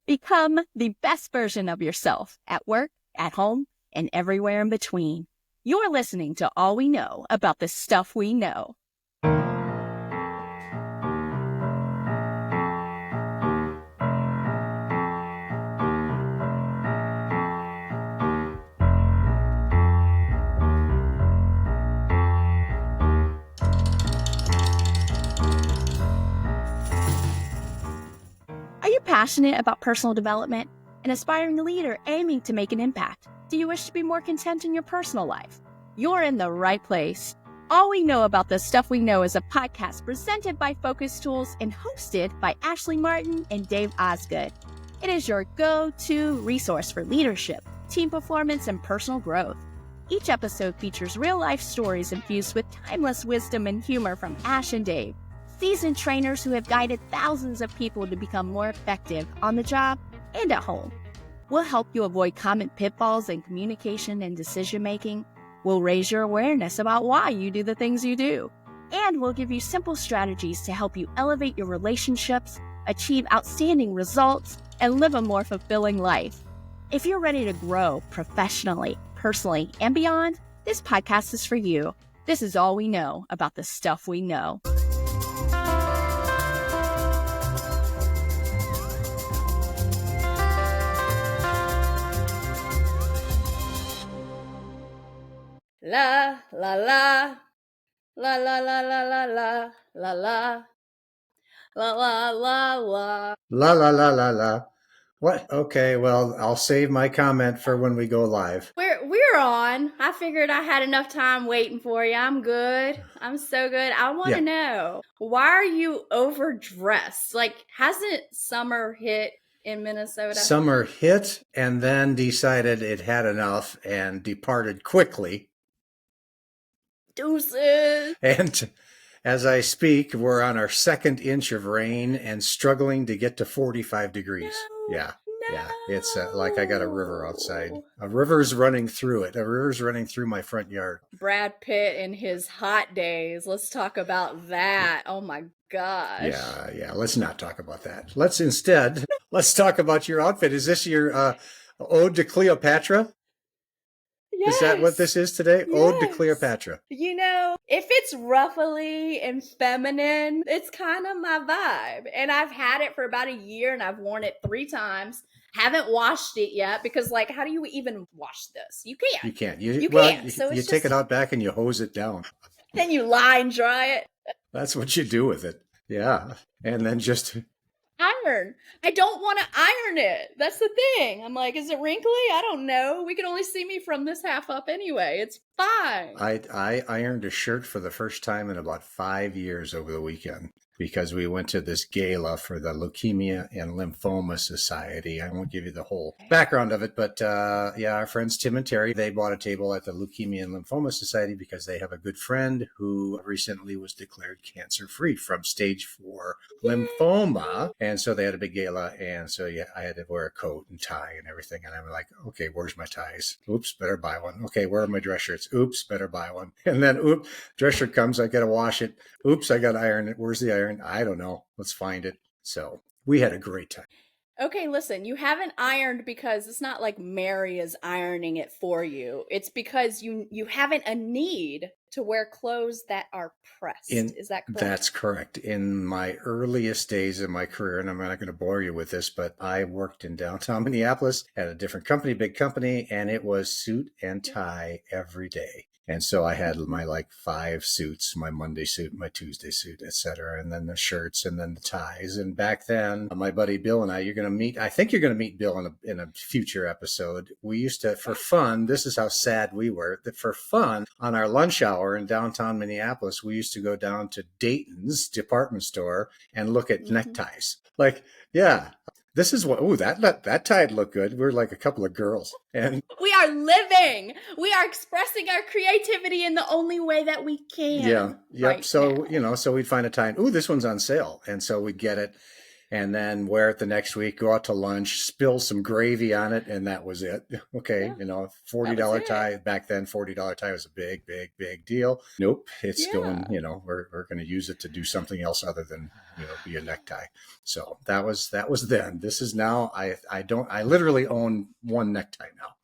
Become the best version of yourself at work, at home, and everywhere in between. You're listening to All We Know About the Stuff We Know. Are you passionate about personal development? An aspiring leader aiming to make an impact? Do you wish to be more content in your personal life? You're in the right place. All We Know About the Stuff We Know is a podcast presented by Focus Tools and hosted by Ashley Martin and Dave Osgood. It is your go-to resource for leadership, team performance, and personal growth. Each episode features real-life stories infused with timeless wisdom and humor from Ash and Dave, seasoned trainers who have guided thousands of people to become more effective on the job and at home. We'll help you avoid common pitfalls in communication and decision-making. We'll raise your awareness about why you do the things you do. And we'll give you simple strategies to help you elevate your relationships, achieve outstanding results, and live a more fulfilling life. If you're ready to grow professionally, personally, and beyond, this podcast is for you. This is all we know about the stuff we know. La la la la la la la la la la la la la la la La la la la la. What? Okay, well, I'll save my comment for when we go live. We're on. I figured I had enough time waiting for you. I'm good. I'm so good. I want to know, why are you overdressed? Like, hasn't summer hit in Minnesota? Summer hit and then decided it had enough and departed quickly. Deuces. And as I speak, we're on our second inch of rain and struggling to get to 45 degrees. Yeah. It's like I got a river outside. A river's running through it. A river's running through my front yard. Brad Pitt in his hot days. Let's talk about that. Oh my gosh. Yeah. Let's not talk about that. Let's talk about your outfit. Is this your ode to Cleopatra? Yes. Is that what this is today? Yes. Ode to Cleopatra. You know, if it's ruffly and feminine, it's kind of my vibe. And I've had it for about a year and I've worn it 3 times. Haven't washed it yet because, like, how do you even wash this? You can't. You can't. You can't. So you take it out back and you hose it down. Then you line dry it. That's what you do with it. Yeah. And then just iron. I don't want to iron it. That's the thing. I'm like, is it wrinkly? I don't know. We can only see me from this half up anyway. It's fine. I ironed a shirt for the first time in about 5 years over the weekend because we went to this gala for the Leukemia and Lymphoma Society. I won't give you the whole background of it, but our friends Tim and Terry, they bought a table at the Leukemia and Lymphoma Society because they have a good friend who recently was declared cancer-free from stage 4 lymphoma. And so they had a big gala. And so, I had to wear a coat and tie and everything. And I'm like, okay, where's my ties? Oops, better buy one. Okay, where are my dress shirts? Oops, better buy one. And then, oops, dress shirt comes. I got to wash it. Oops, I got to iron it. Where's the iron? I don't know. Let's find it. So we had a great time. Okay, listen, you haven't ironed because it's not like Mary is ironing it for you. It's because you haven't a need to wear clothes that are pressed. Is that correct? That's correct. In my earliest days of my career, and I'm not going to bore you with this, but I worked in downtown Minneapolis at a different company, big company, and it was suit and tie every day. And so I had my 5 suits, my Monday suit, my Tuesday suit, et cetera, and then the shirts and then the ties. And back then, my buddy Bill and I, I think you're going to meet Bill in a future episode. We used to, for fun, this is how sad we were, that for fun, on our lunch hour in downtown Minneapolis, we used to go down to Dayton's department store and look at neckties. This is what, that tie'd look good. We're like a couple of girls. And we are living. We are expressing our creativity in the only way that we can. Yeah. Yep. Right so, so we'd find a tie and, this one's on sale. And so we'd get it. and then wear it the next week, go out to lunch, spill some gravy on it, and that was it. Okay, Yeah, $40 it. tie. Back then, $40 tie was a big, big, big deal. Nope, it's going, Yeah. we're going to use it to do something else other than, be a necktie. So that was then. This is now, I literally own one necktie now.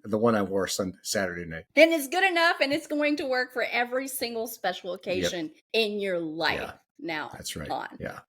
The one I wore Saturday night. And it's good enough, and it's going to work for every single special occasion in your life. Yeah, now that's right. on. Yeah.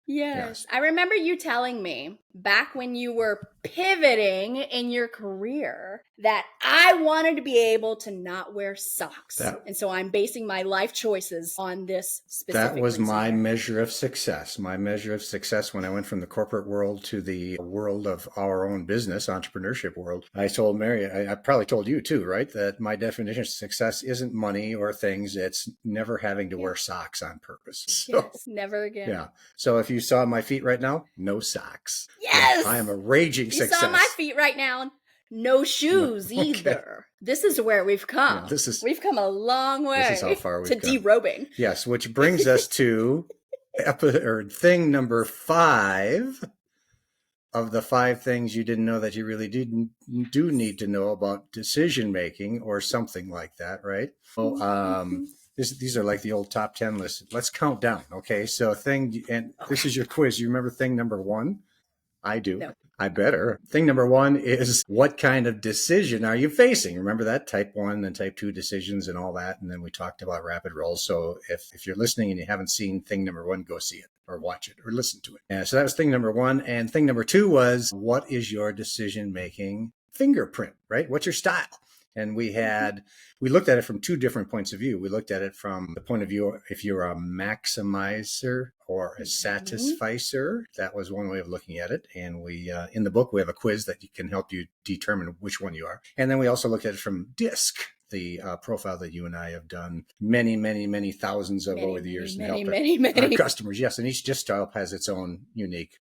Yes. I remember you telling me back when you were pivoting in your career that I wanted to be able to not wear socks. And so I'm basing my life choices on this specific That was my reason. measure of success. My measure of success when I went from the corporate world to the world of our own business, entrepreneurship world. I told Mary, I probably told you too, right? That my definition of success isn't money or things. It's never having to wear socks on purpose. So, Yes, never again. Yeah. So if you saw my feet right now, no socks. Yes. Yeah, I am a raging success. You saw my feet right now. No shoes either. This is where we've come. Yeah, we've come a long way. This is how far we've to come. derobing. Yes, which brings us to thing number 5 of the 5 things you didn't know that you really do need to know about decision making or something like that, right? So, these are like the old top 10 list. Let's count down. Okay, so this is your quiz. You remember thing number 1? I do. No. I better. Thing number 1 is, what kind of decision are you facing? Remember that type 1 and type 2 decisions and all that. And then we talked about rapid roles. So if you're listening and you haven't seen thing number 1, go see it or watch it or listen to it. And so that was thing number 1. And thing number 2 was, what is your decision-making fingerprint, right? What's your style? And we looked at it from 2 different points of view. We looked at it from the point of view, if you're a maximizer or a satisficer. That was one way of looking at it. And we, in the book, we have a quiz that can help you determine which one you are. And then we also looked at it from DISC, the profile that you and I have done many, many, many thousands of over the years and helped our customers. Yes, and each DISC style has its own unique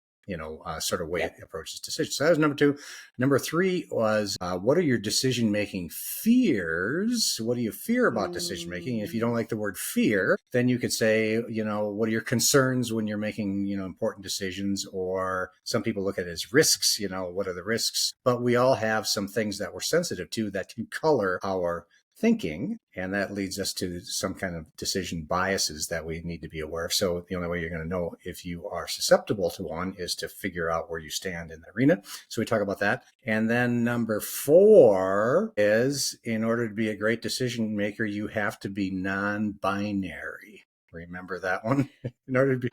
sort of way it approaches decisions. So that was number 2. Number 3 was, what are your decision-making fears? What do you fear about decision-making? If you don't like the word fear, then you could say, what are your concerns when you're making, important decisions? Or some people look at it as risks, what are the risks? But we all have some things that we're sensitive to that can color our thinking, and that leads us to some kind of decision biases that we need to be aware of. So the only way you're going to know if you are susceptible to one is to figure out where you stand in the arena. So we talk about that. And then number 4 is, in order to be a great decision maker, you have to be non-binary. Remember that one?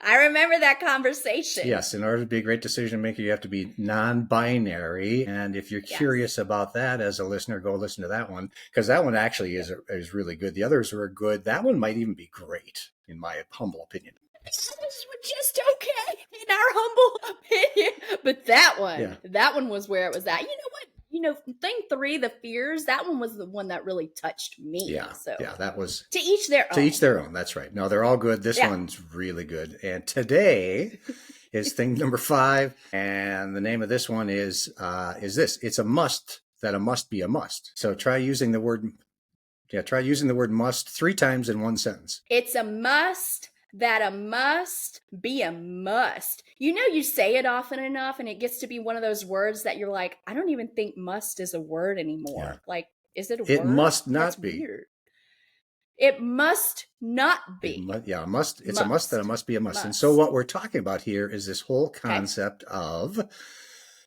I remember that conversation. Yes, in order to be a great decision maker, you have to be non-binary. And if you're curious about that as a listener, go listen to that one, because that one actually is really good. The others were good. That one might even be great, in my humble opinion. This was just okay, in our humble opinion. But that one was where it was at. You know what? Thing 3, the fears, that one was the one that really touched me. Yeah. So That was to each their own. To each their own. That's right. No, they're all good. This one's really good. And today is thing number 5. And the name of this one is this. It's a must that a must be a must. So try using the word must 3 times in one sentence. It's a must that a must be a must. You say it often enough and it gets to be one of those words that you're like, I don't even think must is a word anymore. Yeah. Like, is it a word? It must not That's be. Weird. It must not be. A must. It's a must that it must be a must. And so what we're talking about here is this whole concept of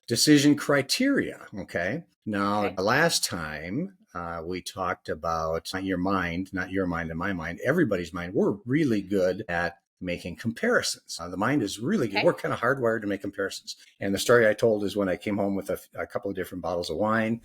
decision criteria. Okay. Now, last time we talked about not your mind and my mind, everybody's mind. We're really good at making comparisons. The mind is really good. We're kind of hardwired to make comparisons. And the story I told is when I came home with a couple of different bottles of wine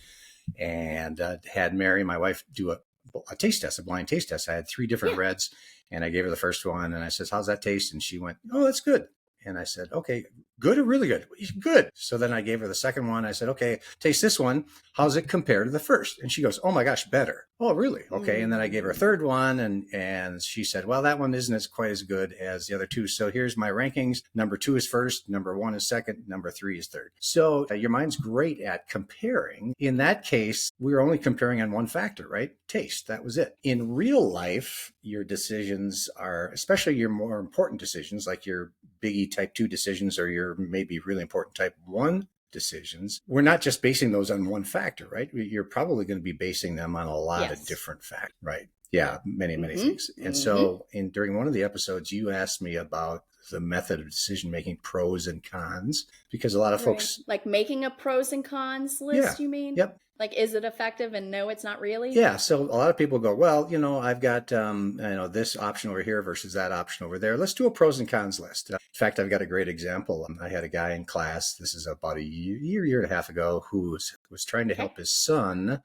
and had Mary, my wife, do a taste test, a blind taste test. I had 3 different reds, and I gave her the first one, and I says, how's that taste? And she went, oh, that's good. And I said, okay, good or really good? Good. So then I gave her the second one. I said, okay, taste this one. How's it compare to the first? And she goes, oh my gosh, better. Oh, really? Okay. And then I gave her a third one, and she said, well, that one isn't quite as good as the other 2. So here's my rankings. Number 2 is first. Number 1 is second. Number 3 is third. So your mind's great at comparing. In that case, we were only comparing on one factor, right? Taste. That was it. In real life, your decisions are, especially your more important decisions, like your biggie type 2 decisions or your maybe really important type 1 decisions, we're not just basing those on one factor, right? You're probably going to be basing them on a lot of different factors, right? Yeah, many things. And so during one of the episodes, you asked me about the method of decision making, pros and cons, because a lot of folks like making a pros and cons list, you mean? Yep. Like, is it effective? And no, it's not really. Yeah. So a lot of people go, well, I've got this option over here versus that option over there. Let's do a pros and cons list. In fact, I've got a great example. I had a guy in class, this is about a year and a half ago, who was trying to help his son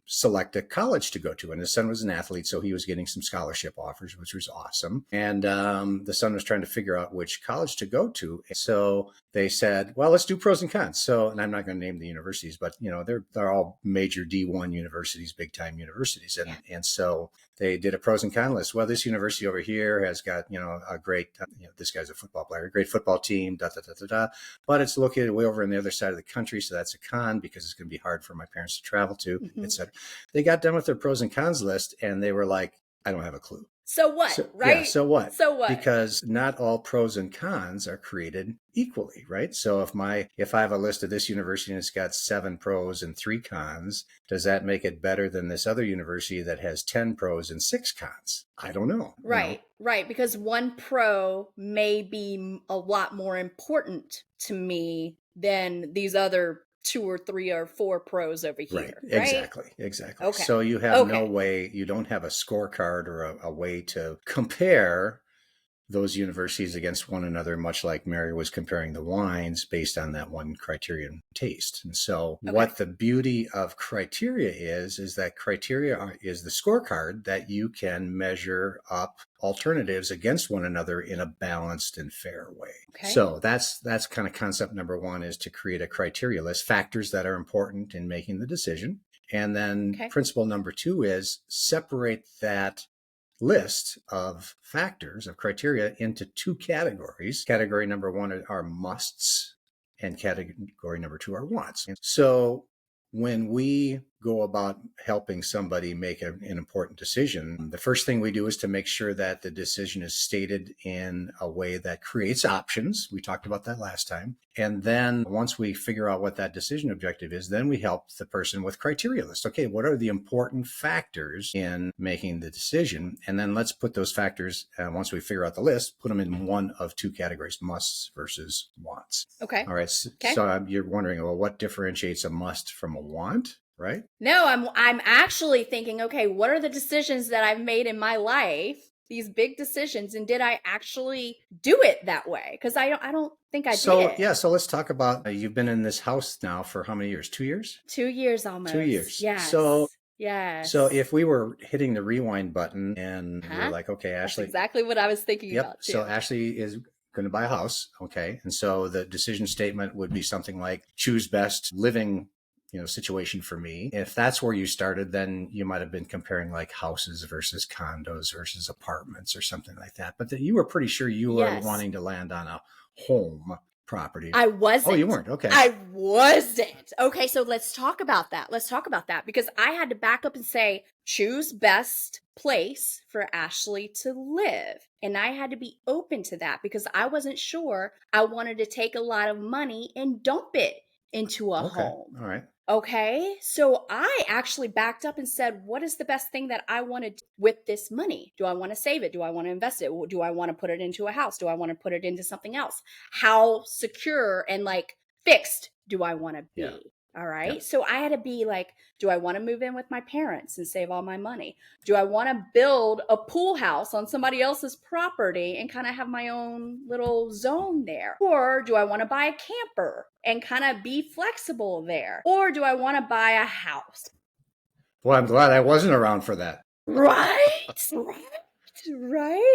select a college to go to. And his son was an athlete, so he was getting some scholarship offers, which was awesome. And the son was trying to figure out which college to go to. So they said, well, let's do pros and cons. So, and I'm not going to name the universities, but they're all major D1 universities, big time universities. And so they did a pros and cons list. Well, this university over here has got, a great, this guy's a football player, a great football team, but it's located way over on the other side of the country. So that's a con because it's going to be hard for my parents to travel to, etc. They got done with their pros and cons list and they were like, I don't have a clue. So what, right? Yeah, so what? So what? Because not all pros and cons are created equally, right? So if I have a list of this university and it's got 7 pros and 3 cons, does that make it better than this other university that has 10 pros and 6 cons? I don't know. Right, right. Because one pro may be a lot more important to me than these other 2 or 3 or 4 pros over here. Right? Exactly. Okay. So you have no way, you don't have a scorecard or a way to compare those universities against one another, much like Mary was comparing the wines based on that one criterion taste. And so what the beauty of criteria is that criteria is the scorecard that you can measure up alternatives against one another in a balanced and fair way. Okay. So that's kind of concept number 1, is to create a criteria list, factors that are important in making the decision. And then principle number 2 is separate that list of factors, of criteria, into 2 categories. Category number 1 are musts and category number 2 are wants. And so when we go about helping somebody make an important decision, the first thing we do is to make sure that the decision is stated in a way that creates options. We talked about that last time. And then once we figure out what that decision objective is, then we help the person with criteria list. Okay, what are the important factors in making the decision? And then let's put those factors, once we figure out the list, put them in one of 2 categories, musts versus wants. Okay. All right. So you're wondering, well, what differentiates a must from a want? Right? No, I'm actually thinking, okay, what are the decisions that I've made in my life, these big decisions, and did I actually do it that way? Because I don't think I did. Yeah, so let's talk about, you've been in this house now for how many years? 2 years? 2 years almost. 2 years. Yes. So if we were hitting the rewind button and we're like, okay, Ashley. That's exactly what I was thinking about too. So Ashley is going to buy a house. Okay. And so the decision statement would be something like, choose best living situation for me. If that's where you started, then you might have been comparing like houses versus condos versus apartments or something like that. But you were pretty sure you were wanting to land on a home property. I wasn't. Oh, you weren't. Okay. I wasn't. Okay, so let's talk about that. Because I had to back up and say, choose best place for Ashley to live. And I had to be open to that because I wasn't sure I wanted to take a lot of money and dump it into a home. All right. Okay, so I actually backed up and said, what is the best thing that I want to do with this money? Do I want to save it? Do I want to invest it? Do I want to put it into a house? Do I want to put it into something else? How secure and like fixed do I want to be? Yeah. All right. Yeah. So I had to be like, do I want to move in with my parents and save all my money? Do I want to build a pool house on somebody else's property and kind of have my own little zone there? Or do I want to buy a camper and kind of be flexible there? Or do I want to buy a house? Well, I'm glad I wasn't around for that. Right.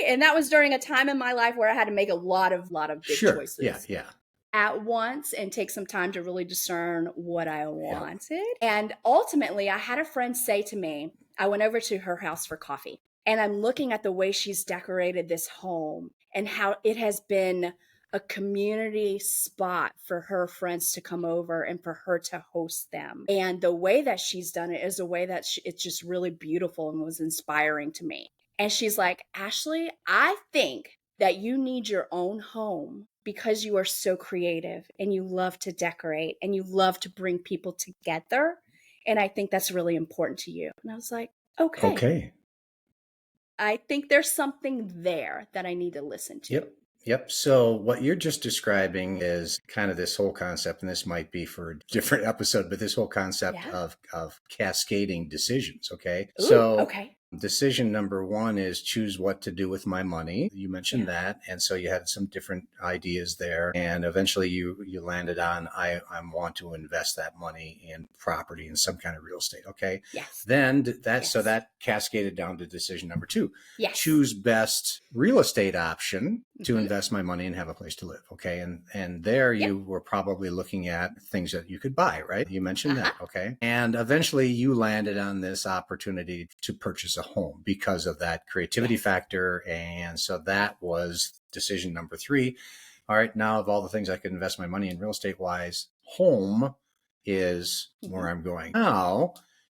And that was during a time in my life where I had to make a lot of big choices. Yeah. At once and take some time to really discern what I wanted. And ultimately, I had a friend say to me, I went over to her house for coffee, and I'm looking at the way she's decorated this home and how it has been a community spot for her friends to come over and for her to host them. And the way that she's done it is a way that it's just really beautiful and was inspiring to me. And she's like, Ashley, I think that you need your own home because you are so creative and you love to decorate and you love to bring people together. And I think that's really important to you. And I was like, okay, Okay. I think there's something there that I need to listen to. Yep. Yep. So what you're just describing is kind of this whole concept, and this might be for a different episode, but this whole concept Yeah. of cascading decisions. Okay. Ooh, So okay. decision number one is choose what to do with my money. You mentioned Yeah. that. And so you had some different ideas there. And eventually you landed on, I want to invest that money in property in some kind of real estate. Okay. Yes. Then so Yes. that cascaded down to decision number two. Yes. Choose best real estate option to Mhm. invest my money and have a place to live. Okay. And there Yep. you were probably looking at things that you could buy, right? You mentioned Uh-huh. that. Okay. And eventually you landed on this opportunity to purchase a home because of that creativity Yes. factor. And so that was decision number three. All right. Now, of all the things I could invest my money in real estate wise, home is where I'm going. Now,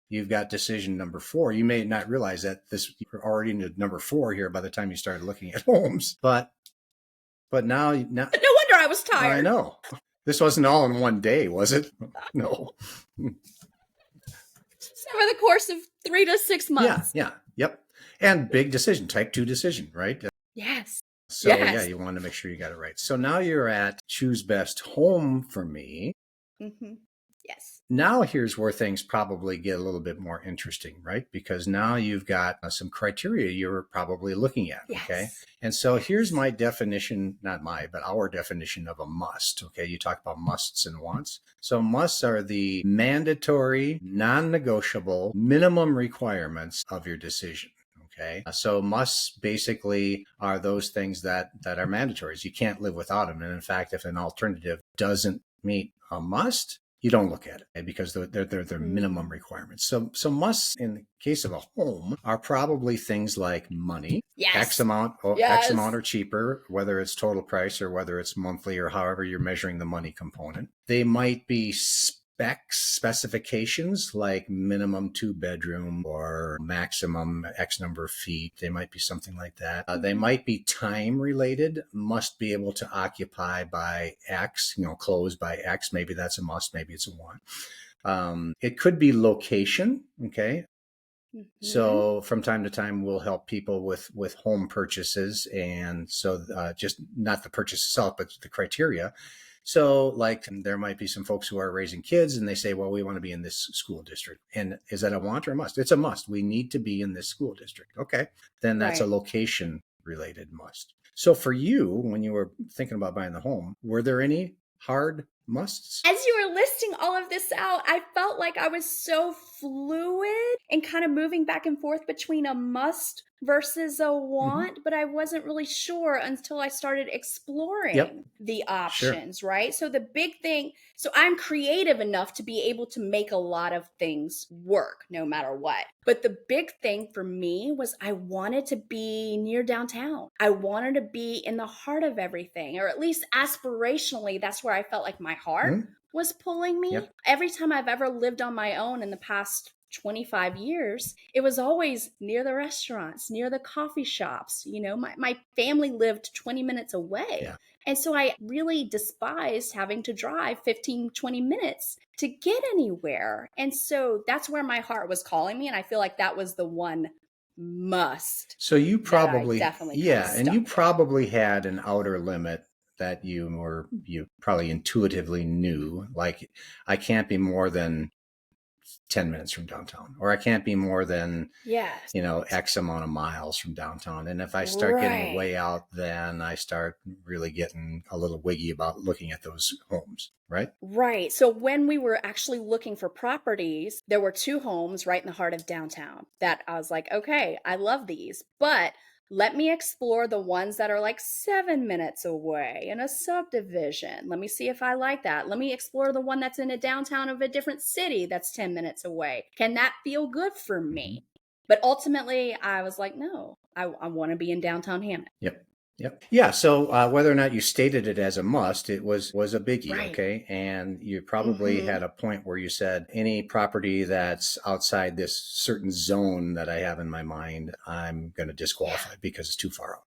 you've got decision number four. You may not realize that you're already into number four here by the time you started looking at homes, but now, No wonder I was tired. I know. This wasn't all in one day, was it? No. Over the course of 3 to 6 months. Yeah. Yep. And big decision, type 2 decision, right? Yes. So Yes. yeah, you want to make sure you got it right. So now you're at choose best home for me. Mm-hmm. Yes. Now here's where things probably get a little bit more interesting, right? Because now you've got some criteria you're probably looking at, Yes. okay? And so here's my definition, not my, but our definition of a must, okay? You talk about musts and wants. So musts are the mandatory, non-negotiable minimum requirements of your decision. Okay. So musts basically are those things that are mandatories. You can't live without them. And in fact, if an alternative doesn't meet a must, you don't look at it, okay? Because they're minimum requirements. So musts in the case of a home are probably things like money, Yes. X amount Yes. or cheaper, whether it's total price or whether it's monthly or however you're measuring the money component. They might be specifications like minimum 2-bedroom or maximum X number of feet. They might be something like that. They might be time related, must be able to occupy by X, close by X. Maybe that's a must, maybe it's a want. It could be location. Okay. Mm-hmm. So from time to time, we'll help people with home purchases. And so just not the purchase itself, but the criteria. So like there might be some folks who are raising kids and they say, well, we want to be in this school district. And is that a want or a must? It's a must. We need to be in this school district. Okay. Then that's a location related must. So for you, when you were thinking about buying the home, were there any hard musts? As you were listing all of this out, I felt like I was so fluid and kind of moving back and forth between a must versus a want, but I wasn't really sure until I started exploring the options, right? So the big thing, so I'm creative enough to be able to make a lot of things work no matter what. But the big thing for me was I wanted to be near downtown. I wanted to be in the heart of everything, or at least aspirationally, that's where I felt like my heart was pulling me. Every time I've ever lived on my own in the past 25 years, it was always near the restaurants, near the coffee shops. My family lived 20 minutes away. Yeah. And so I really despised having to drive 15, 20 minutes to get anywhere. And so that's where my heart was calling me. And I feel like that was the one must. So you probably, and you probably had an outer limit that you probably intuitively knew, like I can't be more than 10 minutes from downtown, or I can't be more than, X amount of miles from downtown. And if I start getting way out, then I start really getting a little wiggy about looking at those homes, right? Right. So when we were actually looking for properties, there were 2 homes right in the heart of downtown that I was like, okay, I love these, but let me explore the ones that are like 7 minutes away in a subdivision. Let me see if I like that. Let me explore the one that's in a downtown of a different city that's 10 minutes away. Can that feel good for me? But ultimately, I was like, no, I want to be in downtown Hammond. Yep. Yeah. So whether or not you stated it as a must, it was a biggie. Right. Okay. And you probably had a point where you said any property that's outside this certain zone that I have in my mind, I'm going to disqualify because it's too far out.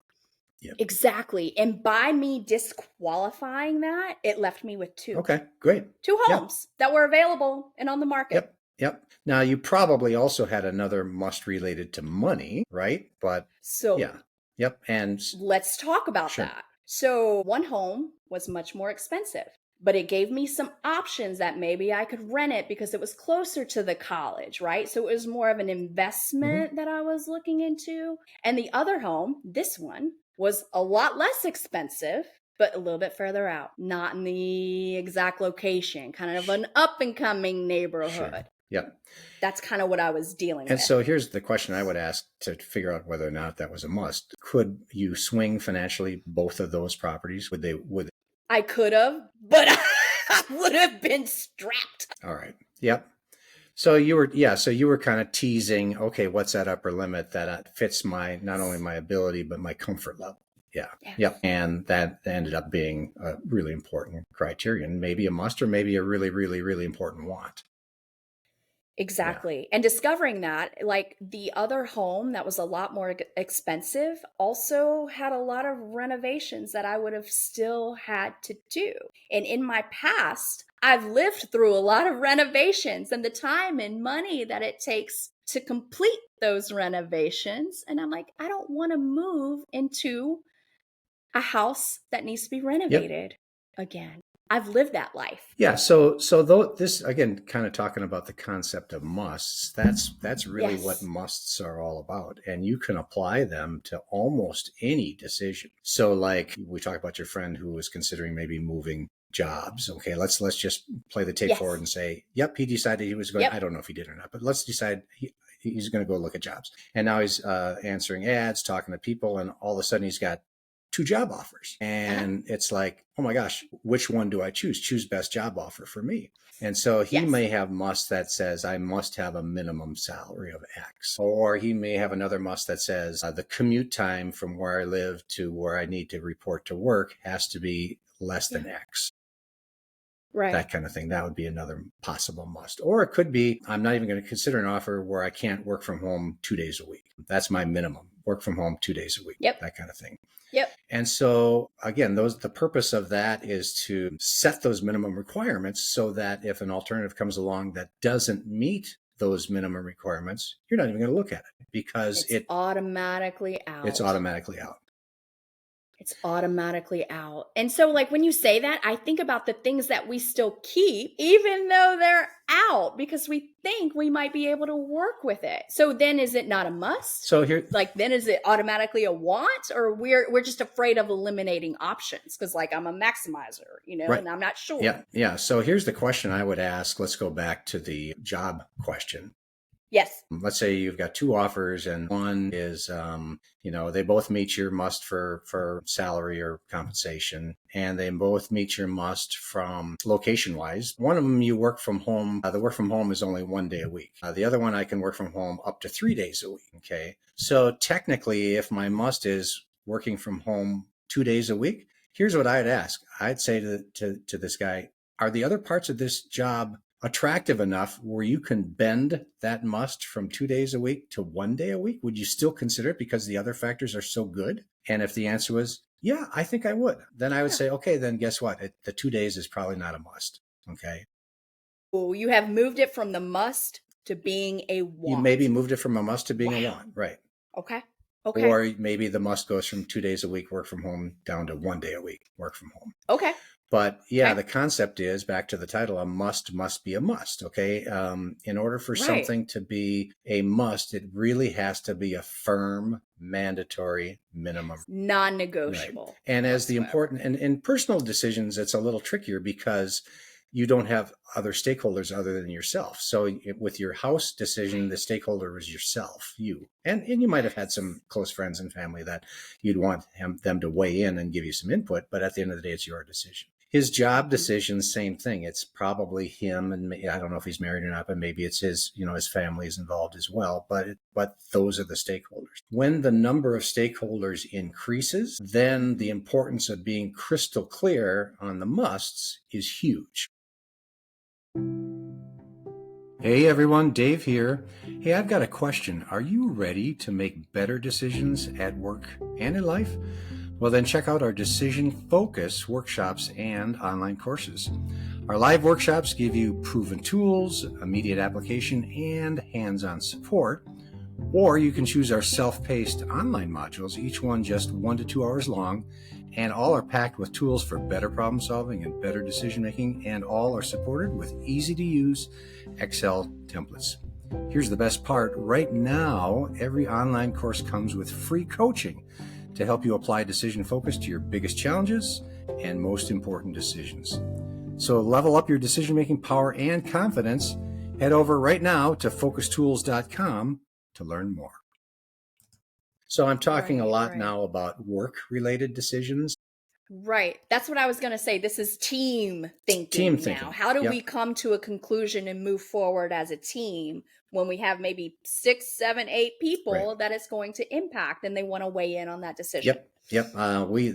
Exactly. And by me disqualifying that, it left me with two. Okay, great. Two homes that were available and on the market. Yep. Now, you probably also had another must related to money, right? But So yeah. Yep. And let's talk about that. So one home was much more expensive, but it gave me some options that maybe I could rent it because it was closer to the college, right? So it was more of an investment that I was looking into. And the other home, this one, was a lot less expensive, but a little bit further out, not in the exact location, kind of an up and coming neighborhood. Sure. Yep. That's kind of what I was dealing with. And so here's the question I would ask to figure out whether or not that was a must. Could you swing financially both of those properties? Would I could have, but I would have been strapped. All right. Yep. So you were kind of teasing, okay, what's that upper limit that fits not only my ability, but my comfort level. Yeah. Yes. Yep. And that ended up being a really important criterion, maybe a must or maybe a really, really, really important want. Exactly. Yeah. And discovering that, like the other home that was a lot more expensive also had a lot of renovations that I would have still had to do. And in my past, I've lived through a lot of renovations and the time and money that it takes to complete those renovations. And I'm like, I don't want to move into a house that needs to be renovated again. I've lived that life. Yeah. So though this, again, kind of talking about the concept of musts, that's really what musts are all about. And you can apply them to almost any decision. So like we talked about your friend who was considering maybe moving jobs. Okay. Let's just play the tape forward and say, yep, he decided he was going, I don't know if he did or not, but let's decide he's going to go look at jobs. And now he's answering ads, talking to people, and all of a sudden he's got 2 job offers. And it's like, oh my gosh, which one do I choose? Choose best job offer for me. And so he may have must that says I must have a minimum salary of X. Or he may have another must that says the commute time from where I live to where I need to report to work has to be less than X. Right. That kind of thing. That would be another possible must. Or it could be, I'm not even going to consider an offer where I can't work from home 2 days a week. That's my minimum. Work from home 2 days a week. That kind of thing. And so again, the purpose of that is to set those minimum requirements so that if an alternative comes along that doesn't meet those minimum requirements, you're not even going to look at it because it's automatically out. It's automatically out. It's automatically out. And so like when you say that, I think about the things that we still keep, even though they're out, because we think we might be able to work with it. So then is it not a must? So here, like then is it automatically a want, or we're just afraid of eliminating options? Because like I'm a maximizer, and I'm not sure. Yeah. So here's the question I would ask. Let's go back to the job question. Yes. Let's say you've got 2 offers and one is, they both meet your must for salary or compensation, and they both meet your must from location wise. One of them you work from home. The work from home is only 1 day a week. The other one I can work from home up to 3 days a week. Okay. So technically, if my must is working from home 2 days a week, here's what I'd ask. I'd say to this guy, are the other parts of this job attractive enough where you can bend that must from 2 days a week to 1 day a week? Would you still consider it because the other factors are so good? And if the answer was, yeah, I think I would, then I would say, okay, then guess what? The 2 days is probably not a must. Okay. Well, you have moved it from the must to being a want. You maybe moved it from a must to being a want. Right. Okay. Or maybe the must goes from 2 days a week work from home down to 1 day a week work from home. Okay. But yeah, the concept is, back to the title, a must be a must. Okay. In order for something to be a must, it really has to be a firm, mandatory minimum. Non-negotiable. Right. And as the important, and in personal decisions, it's a little trickier because you don't have other stakeholders other than yourself. So with your house decision, the stakeholder is yourself, you. And you might have had some close friends and family that you'd want them to weigh in and give you some input, but at the end of the day, it's your decision. His job decision, same thing. It's probably him, and I don't know if he's married or not, but maybe it's his family is involved as well. But those are the stakeholders. When the number of stakeholders increases, then the importance of being crystal clear on the musts is huge. Hey everyone, Dave here. Hey, I've got a question. Are you ready to make better decisions at work and in life? Well, then check out our decision focus workshops and online courses. Our live workshops give you proven tools, immediate application, and hands-on support. Or you can choose our self-paced online modules, each one just 1 to 2 hours long, and all are packed with tools for better problem solving and better decision making, and all are supported with easy-to-use Excel templates. Here's the best part. Right now, every online course comes with free coaching to help you apply decision focus to your biggest challenges and most important decisions. So level up your decision-making power and confidence. Head over right now to focustools.com to learn more. So I'm talking a lot now about work-related decisions. Right. That's what I was going to say. This is team thinking now. How do we come to a conclusion and move forward as a team when we have maybe 6, 7, 8 people that it's going to impact and they want to weigh in on that decision? Yep.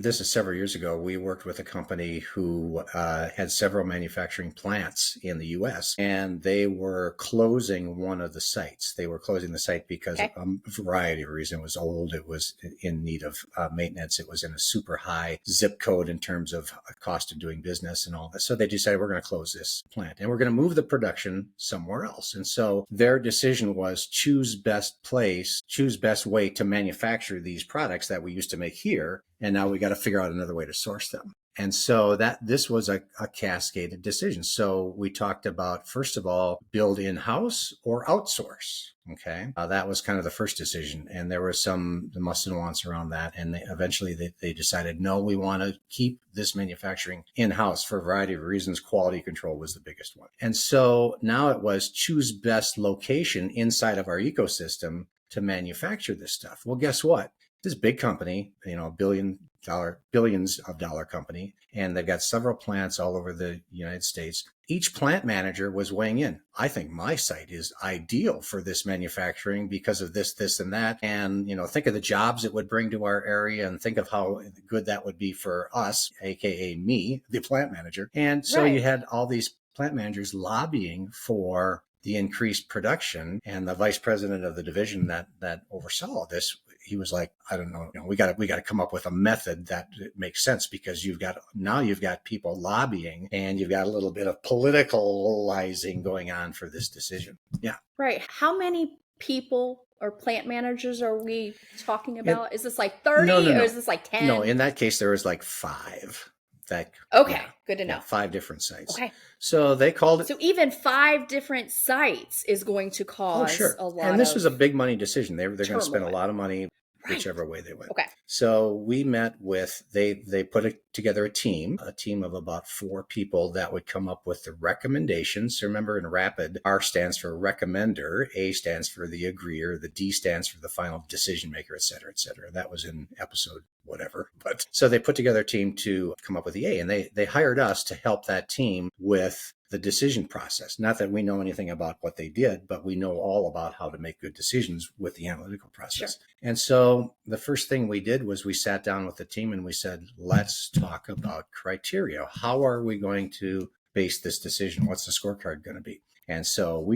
This is several years ago. We worked with a company who had several manufacturing plants in the U.S. and they were closing one of the sites. They were closing the site because of a variety of reasons. It was old. It was in need of maintenance. It was in a super high zip code in terms of cost of doing business and all that. So they decided we're going to close this plant and we're going to move the production somewhere else. And so their decision was choose best place, choose best way to manufacture these products that we used to make here. And now we got to figure out another way to source them. And so this was a cascaded decision. So we talked about, first of all, build in-house or outsource. Okay. That was kind of the first decision. And there was some must and wants around that. And eventually they decided, no, we want to keep this manufacturing in-house for a variety of reasons. Quality control was the biggest one. And so now it was choose best location inside of our ecosystem to manufacture this stuff. Well, guess what? This big company, billions of dollar company, and they've got several plants all over the United States. Each plant manager was weighing in. I think my site is ideal for this manufacturing because of this, this, and that. And, think of the jobs it would bring to our area and think of how good that would be for us, AKA me, the plant manager. And so you had all these plant managers lobbying for the increased production, and the vice president of the division that oversaw this, he was like, I don't know, we got to come up with a method that makes sense because you've got people lobbying and you've got a little bit of politicalizing going on for this decision. Yeah. Right. How many people or plant managers are we talking about? Is this like 30 or is this like 10? No, in that case, there was like 5. Good to know. 5 different sites. Okay. So they called it. So even 5 different sites is going to cause a lot. And this was a big money decision. They're going to spend a lot of money whichever way they went. Okay. So we met with, they put together a team of about 4 people that would come up with the recommendations. So remember in RAPID, R stands for recommender, A stands for the agreeer, the D stands for the final decision maker, et cetera, et cetera. That was in episode whatever. But so they put together a team to come up with the A, and they hired us to help that team with the decision process. Not that we know anything about what they did, but we know all about how to make good decisions with the analytical process. Sure. And so the first thing we did was we sat down with the team and we said, let's talk about criteria. How are we going to base this decision? What's the scorecard going to be? And so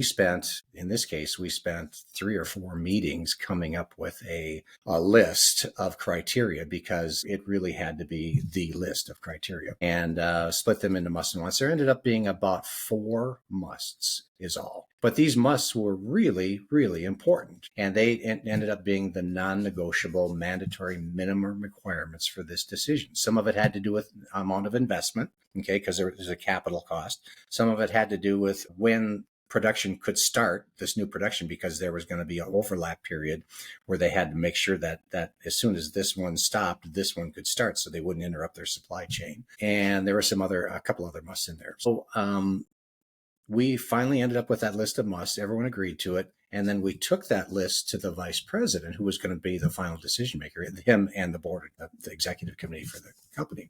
in this case, we spent 3 or 4 meetings coming up with a list of criteria because it really had to be the list of criteria, and split them into musts and wants. There ended up being about 4 musts is all. But these musts were really, really important. And they ended up being the non-negotiable mandatory minimum requirements for this decision. Some of it had to do with amount of investment, okay, because there's a capital cost. Some of it had to do with when production could start, this new production, because there was going to be an overlap period where they had to make sure that as soon as this one stopped, this one could start so they wouldn't interrupt their supply chain. And there were a couple other musts in there. So we finally ended up with that list of musts. Everyone agreed to it. And then we took that list to the vice president, who was going to be the final decision maker, him and the board, the executive committee for the company.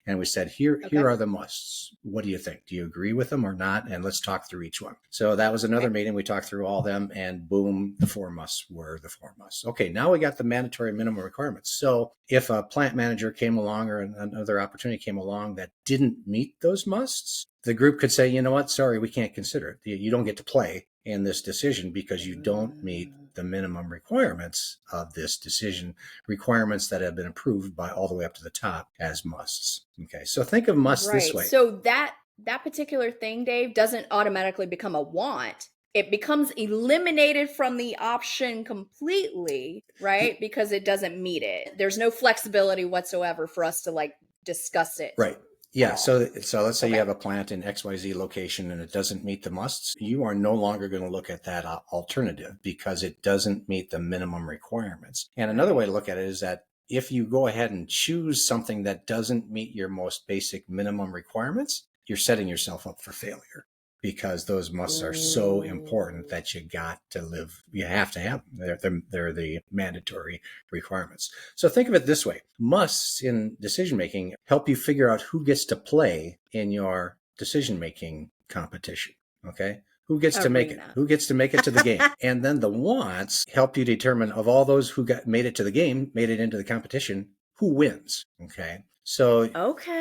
And we said, here are the musts. What do you think? Do you agree with them or not? And let's talk through each one. So that was another meeting. We talked through all of them, and boom, the 4 musts were the 4 musts. Okay, now we got the mandatory minimum requirements. So if a plant manager came along or another opportunity came along that didn't meet those musts, the group could say, you know what, sorry, we can't consider it. You don't get to play in this decision because you don't meet the minimum requirements of this decision, requirements that have been approved by all the way up to the top as musts. Okay, so think of musts this way. So that particular thing, Dave, doesn't automatically become a want. It becomes eliminated from the option completely, right? Because it doesn't meet it. There's no flexibility whatsoever for us to like discuss it. Right. Yeah. So let's say you have a plant in XYZ location and it doesn't meet the musts. You are no longer going to look at that alternative because it doesn't meet the minimum requirements. And another way to look at it is that if you go ahead and choose something that doesn't meet your most basic minimum requirements, you're setting yourself up for failure. Because those musts are so important that you got to live. You have to have them. They're the mandatory requirements. So think of it this way. Musts in decision-making help you figure out who gets to play in your decision-making competition. Okay? Who gets to make it? Who gets to make it to the game? And then the wants help you determine of all those who made it to the game, made it into the competition, who wins. Okay? So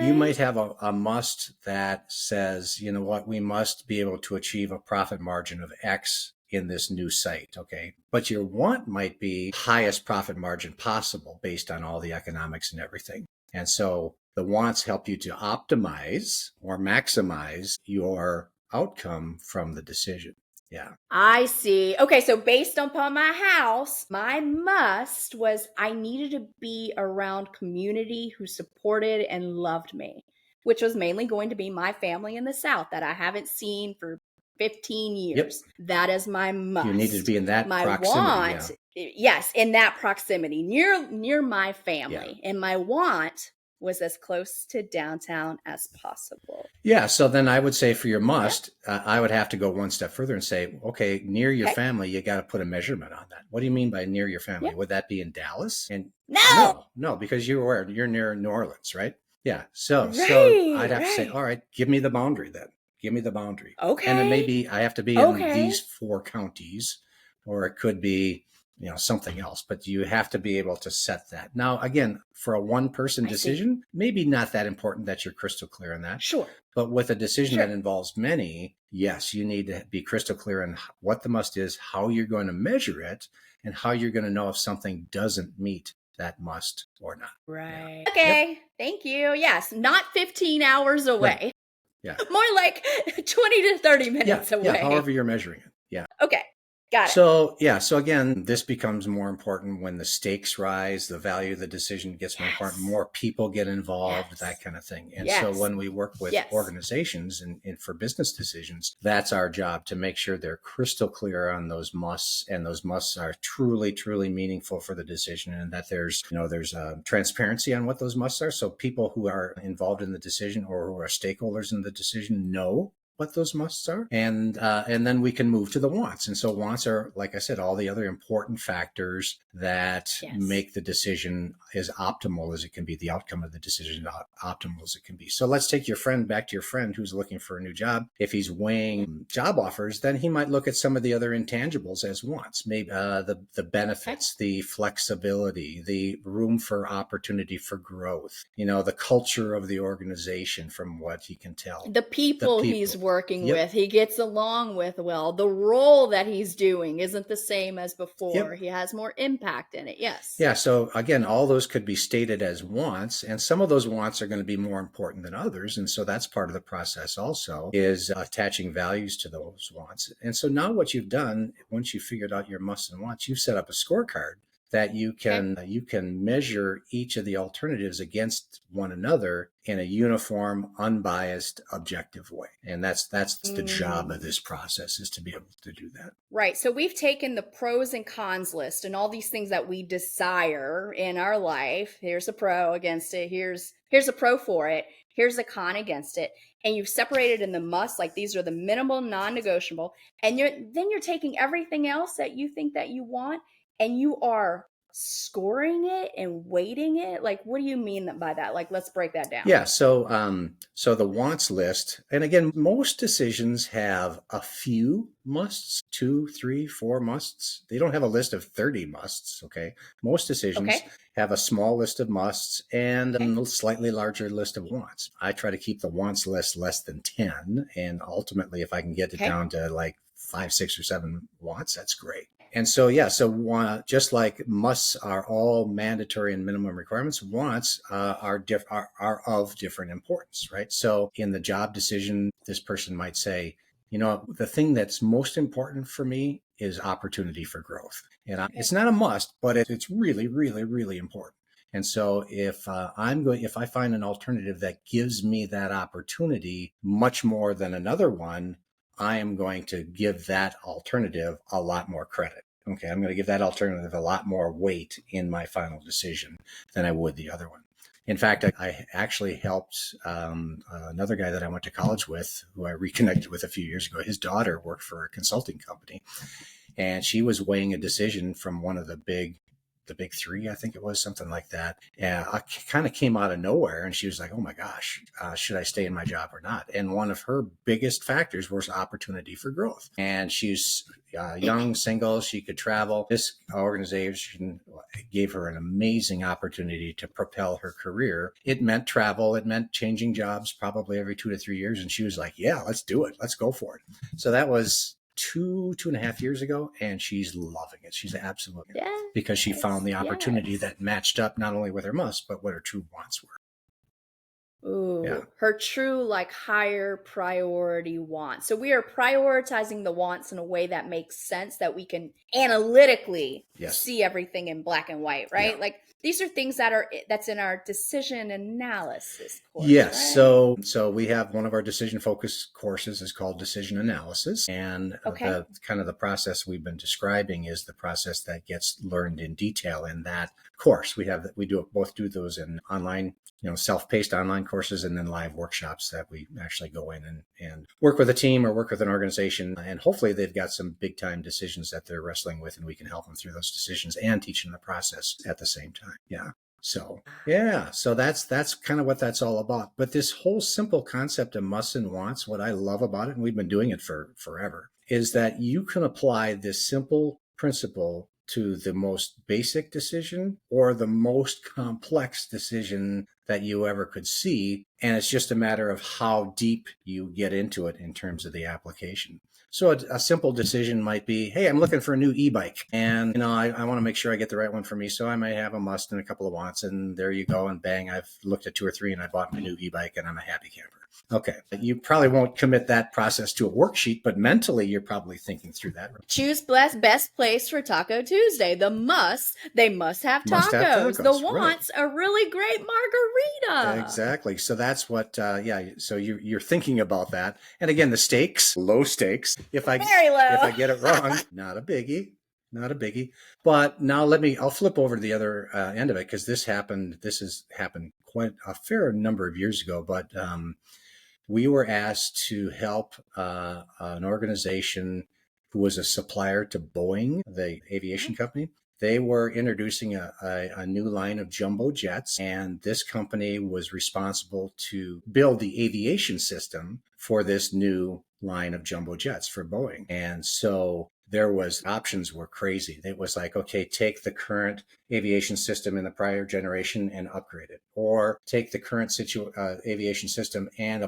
you might have a must that says, you know what, we must be able to achieve a profit margin of X in this new site. Okay. But your want might be highest profit margin possible based on all the economics and everything. And so the wants help you to optimize or maximize your outcome from the decision. Yeah. I see. Okay, so based upon my house, my must was I needed to be around community who supported and loved me, which was mainly going to be my family in the South that I haven't seen for 15 years. Yep. That is my must. You needed to be in that proximity. Want, yes, in that proximity, near my family. Yeah. And my want was as close to downtown as possible. Yeah. So then I would say for your must, I would have to go one step further and say, okay, near your family, you got to put a measurement on that. What do you mean by near your family? Would that be in Dallas? And no, because you're near New Orleans, right? Yeah. So I'd have to say, all right, give me the boundary then. Give me the boundary. Okay. And then maybe I have to be in these 4 counties, or it could be, something else, but you have to be able to set that. Now, again, for a one-person decision, maybe not that important that you're crystal clear on that. Sure. But with a decision that involves many, yes, you need to be crystal clear on what the must is, how you're going to measure it, and how you're going to know if something doesn't meet that must or not. Right. Yeah. Okay. Yep. Thank you. Yes. Not 15 hours away. Right. Yeah. More like 20 to 30 minutes away. Yeah. However you're measuring it. Yeah. Okay. Got it. So again, this becomes more important when the stakes rise, the value of the decision gets more important, more people get involved, that kind of thing. And so when we work with organizations and for business decisions, that's our job to make sure they're crystal clear on those musts, and those musts are truly, truly meaningful for the decision, and that there's transparency on what those musts are. So people who are involved in the decision or who are stakeholders in the decision know what those musts are. And then we can move to the wants. And so wants are, like I said, all the other important factors that make the decision as optimal as it can be, the outcome of the decision optimal as it can be. So let's take back to your friend who's looking for a new job. If he's weighing job offers, then he might look at some of the other intangibles as wants, maybe the benefits, the flexibility, the room for opportunity for growth, the culture of the organization from what he can tell. The people he's working with, he gets along with well. The role that he's doing isn't the same as before. He has more impact in it. Yes. Yeah. So again, all those could be stated as wants, and some of those wants are going to be more important than others. And so that's part of the process also, is attaching values to those wants. And so now what you've done, once you've figured out your musts and wants, you've set up a scorecard that you can measure each of the alternatives against one another in a uniform, unbiased, objective way. And that's the job of this process, is to be able to do that. Right. So we've taken the pros and cons list and all these things that we desire in our life. Here's a pro against it. Here's a pro for it. Here's a con against it. And you've separated in the must, like these are the minimal, non-negotiable. And you're taking everything else that you think that you want, and you are scoring it and weighting it. Like, what do you mean by that? Like, let's break that down. Yeah. So the wants list, and again, most decisions have a few musts, 2, 3, 4 musts. They don't have a list of 30 musts. Okay. Most decisions have a small list of musts and a slightly larger list of wants. I try to keep the wants list less than 10. And ultimately, if I can get it down to like 5, 6, or 7 wants, that's great. And so, just like musts are all mandatory and minimum requirements, wants are of different importance, right? So in the job decision, this person might say, the thing that's most important for me is opportunity for growth. And it's not a must, but it's really, really, really important. And so if I find an alternative that gives me that opportunity much more than another one, I am going to give that alternative a lot more credit. Okay, I'm going to give that alternative a lot more weight in my final decision than I would the other one. In fact, I actually helped another guy that I went to college with, who I reconnected with a few years ago. His daughter worked for a consulting company, and she was weighing a decision from one of the big three, I think it was, something like that. And I kind of came out of nowhere, and she was like, oh my gosh, should I stay in my job or not? And one of her biggest factors was opportunity for growth. And she's young, single, she could travel. This organization gave her an amazing opportunity to propel her career. It meant travel. It meant changing jobs probably every 2 to 3 years. And she was like, yeah, let's do it. Let's go for it. So that was 2.5 years ago, and she's loving it. She's absolutely, because she found the opportunity that matched up not only with her must, but what her true wants were. Ooh, her true, like, higher priority wants. So we are prioritizing the wants in a way that makes sense, that we can analytically see everything in black and white, right? Yeah. Like, these are things that's in our decision analysis course. Yes. Right? So we have one of our decision focused courses is called decision analysis. And the process we've been describing is the process that gets learned in detail in that course. We both do those in online, self-paced online courses, and then live workshops that we actually go in and work with a team or work with an organization. And hopefully they've got some big time decisions that they're wrestling with, and we can help them through those decisions and teach them the process at the same time. Yeah. So that's kind of what that's all about. But this whole simple concept of musts and wants, what I love about it, and we've been doing it for forever, is that you can apply this simple principle to the most basic decision or the most complex decision that you ever could see. And it's just a matter of how deep you get into it in terms of the application. So a simple decision might be, hey, I'm looking for a new e-bike, and I want to make sure I get the right one for me. So I might have a must and a couple of wants, and there you go. And bang, I've looked at 2 or 3 and I bought my new e-bike, and I'm a happy camper. Okay. You probably won't commit that process to a worksheet, but mentally you're probably thinking through that. Choose best place for Taco Tuesday. The must, they must have tacos. The wants, a really great margarita. Exactly. So that's what, so you're thinking about that. And again, the stakes, low stakes. Very low. If I get it wrong, not a biggie. But now I'll flip over to the other end of it, because this has happened quite a fair number of years ago, but we were asked to help an organization who was a supplier to Boeing, the aviation company. They were introducing a new line of jumbo jets, and this company was responsible to build the aviation system for this new line of jumbo jets for Boeing. And so options were crazy. It was like, okay, take the current aviation system in the prior generation and upgrade it, or take the current aviation system and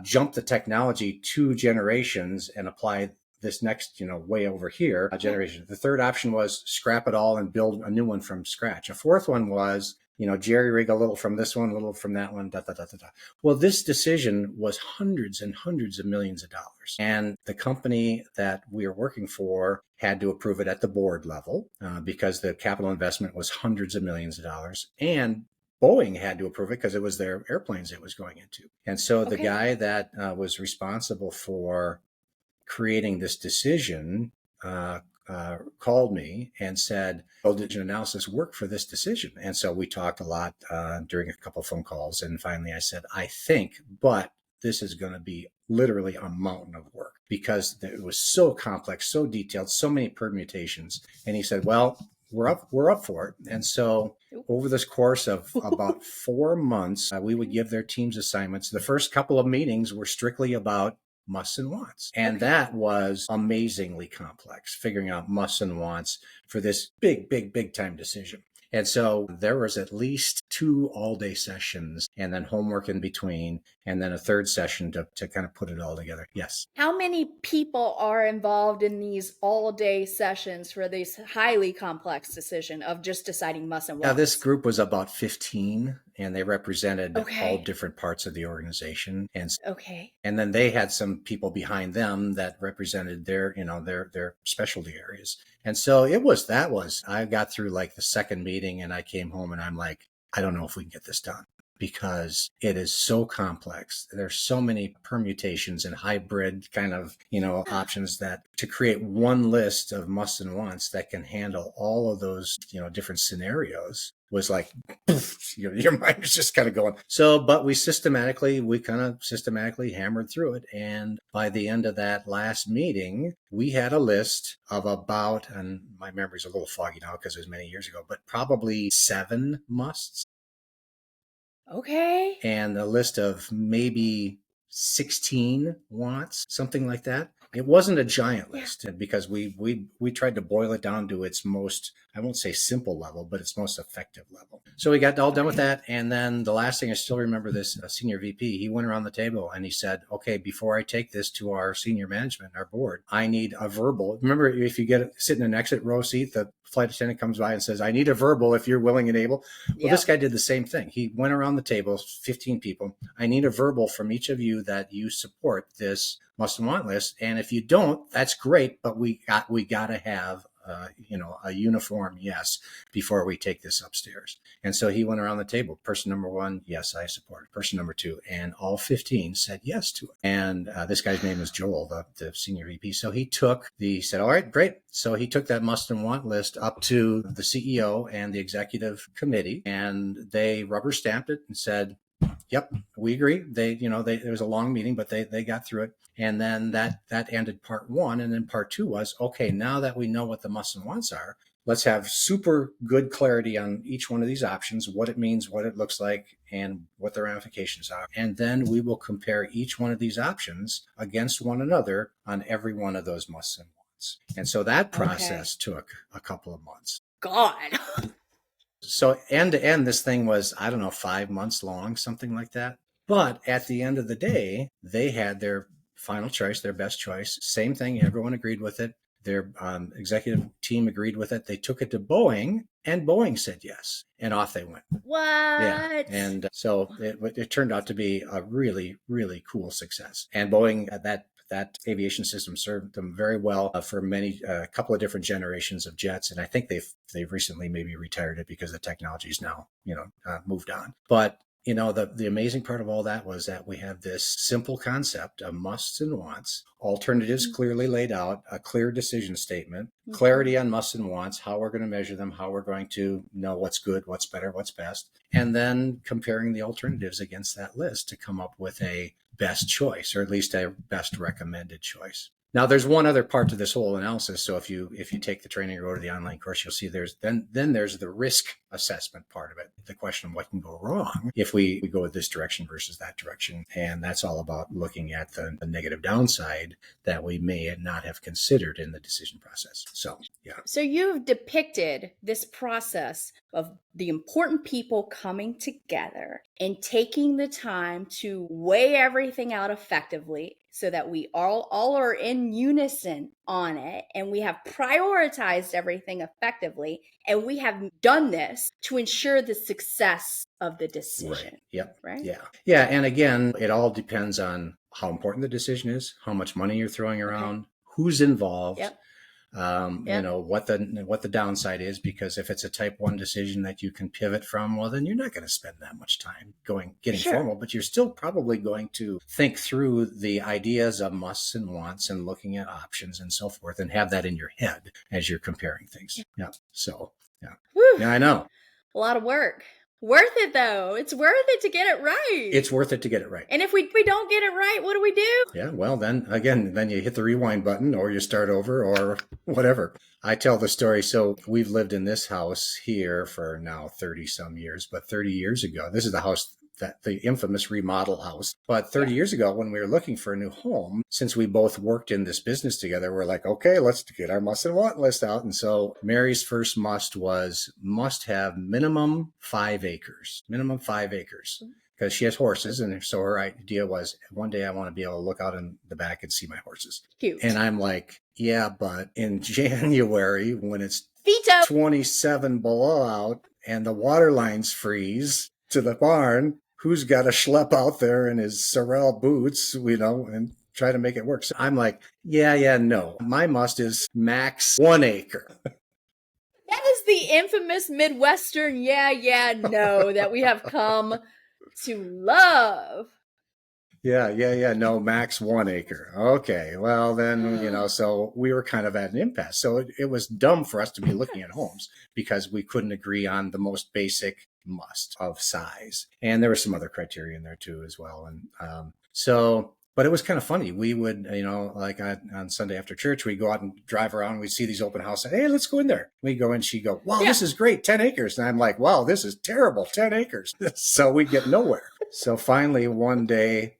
jump the technology 2 generations and apply this next, way over here, generation. The third option was scrap it all and build a new one from scratch. A fourth one was, jerry rig a little from this one, a little from that one, . Well, this decision was hundreds and hundreds of millions of dollars. And the company that we are working for had to approve it at the board level because the capital investment was hundreds of millions of dollars. And Boeing had to approve it because it was their airplanes it was going into. And so the guy that was responsible for creating this decision called me and said, "Well, did your analysis work for this decision?" And so we talked a lot during a couple of phone calls. And finally I said, I think, but this is going to be literally a mountain of work because it was so complex, so detailed, so many permutations. And he said, well, we're up for it. And so over this course of about 4 months, we would give their teams assignments. The first couple of meetings were strictly about musts and wants. And that was amazingly complex, figuring out musts and wants for this big time decision. And so there was at least 2 all-day sessions and then homework in between, and then a third session to kind of put it all together. Yes. How many people are involved in these all-day sessions for this highly complex decision of just deciding must and Yeah, wants? this group was about 15, and they represented Okay. all different parts of the organization. Okay. And then they had some people behind them that represented their, their specialty areas. And so I got through like the second meeting and I came home and I'm like, I don't know if we can get this done because it is so complex. There's so many permutations and hybrid kind of, options that to create one list of musts and wants that can handle all of those, different scenarios was like, your mind is just kind of going. So, but we kind of systematically hammered through it. And by the end of that last meeting, we had a list of about, and my memory's a little foggy now because it was many years ago, but probably 7 musts. Okay. And a list of maybe 16 wants, something like that. It wasn't a giant list because we tried to boil it down to its most, I won't say simple level, but its most effective level. So we got all done with that. And then the last thing, I still remember this senior VP, he went around the table and he said, okay, before I take this to our senior management, our board, I need a verbal. Remember, if you sit in an exit row seat, the flight attendant comes by and says, I need a verbal if you're willing and able. Well, This guy did the same thing. He went around the table, 15 people. I need a verbal from each of you that you support this must and want list. And if you don't, that's great, but we got to have a uniform yes before we take this upstairs. And so he went around the table. Person number 1, yes, I support it. Person number 2, and all 15 said yes to it. And this guy's name is Joel, the senior VP. So he said, all right, great. So he took that must and want list up to the CEO and the executive committee, and they rubber stamped it and said, yep, we agree. It was a long meeting, but they got through it. And then that ended part 1. And then part 2 was, okay, now that we know what the musts and wants are, let's have super good clarity on each one of these options, what it means, what it looks like, and what the ramifications are. And then we will compare each one of these options against one another on every one of those musts and wants. And so that process took a couple of months. God. So end to end, this thing was, 5 months long, something like that. But at the end of the day, they had their final choice, their best choice. Same thing. Everyone agreed with it. Their executive team agreed with it. They took it to Boeing, and Boeing said yes. And off they went. What? Yeah. And so it turned out to be a really, really cool success. And Boeing, that aviation system served them very well for a couple of different generations of jets. And I think they've recently maybe retired it because the technology's now, moved on. But, the amazing part of all that was that we have this simple concept of musts and wants, alternatives clearly laid out, a clear decision statement, clarity on musts and wants, how we're going to measure them, how we're going to know what's good, what's better, what's best, and then comparing the alternatives against that list to come up with a best choice, or at least a best recommended choice. Now, there's one other part to this whole analysis. So if you take the training or go to the online course, you'll see there's the risk assessment part of it. The question of what can go wrong if we go with this direction versus that direction. And that's all about looking at the negative downside that we may not have considered in the decision process. So, yeah. So you've depicted this process of the important people coming together and taking the time to weigh everything out effectively so that we all are in unison on it, and we have prioritized everything effectively, and we have done this to ensure the success of the decision. Right. Yep. Right? Yeah. Yeah. And again, it all depends on how important the decision is, how much money you're throwing around, who's involved. Yep. What the downside is, because if it's a type 1 decision that you can pivot from, well, then you're not going to spend that much time getting formal, but you're still probably going to think through the ideas of musts and wants and looking at options and so forth, and have that in your head as you're comparing things. Yeah. So, yeah. Whew. Yeah, I know. A lot of work. Worth it, though. It's worth it to get it right. It's worth it to get it right. And if we don't get it right, what do we do? Yeah, well, then you hit the rewind button, or you start over, or whatever. I tell the story. So we've lived in this house here for now 30 some years, but 30 years ago, this is the house the infamous remodel house. But 30 years ago, when we were looking for a new home, since we both worked in this business together, we're like, okay, let's get our must and want list out. And so Mary's first must have minimum 5 acres, because she has horses. And so her idea was, one day I want to be able to look out in the back and see my horses. Cute. And I'm like, yeah, but in January, when it's Veto. 27 below out and the water lines freeze to the barn, who's got to schlep out there in his Sorel boots, and try to make it work? So I'm like, no. My must is max 1 acre. That is the infamous Midwestern no that we have come to love. No, max 1 acre. Okay, well then, so we were kind of at an impasse. So it was dumb for us to be looking at homes because we couldn't agree on the most basic must of size. And there were some other criteria in there too as well. And but it was kind of funny. We would, like on Sunday after church, we'd go out and drive around. We'd see these open houses. Hey, let's go in there. We go in. She'd go, wow, This is great. 10 acres. And I'm like, wow, this is terrible. 10 acres. So we get nowhere. So finally, one day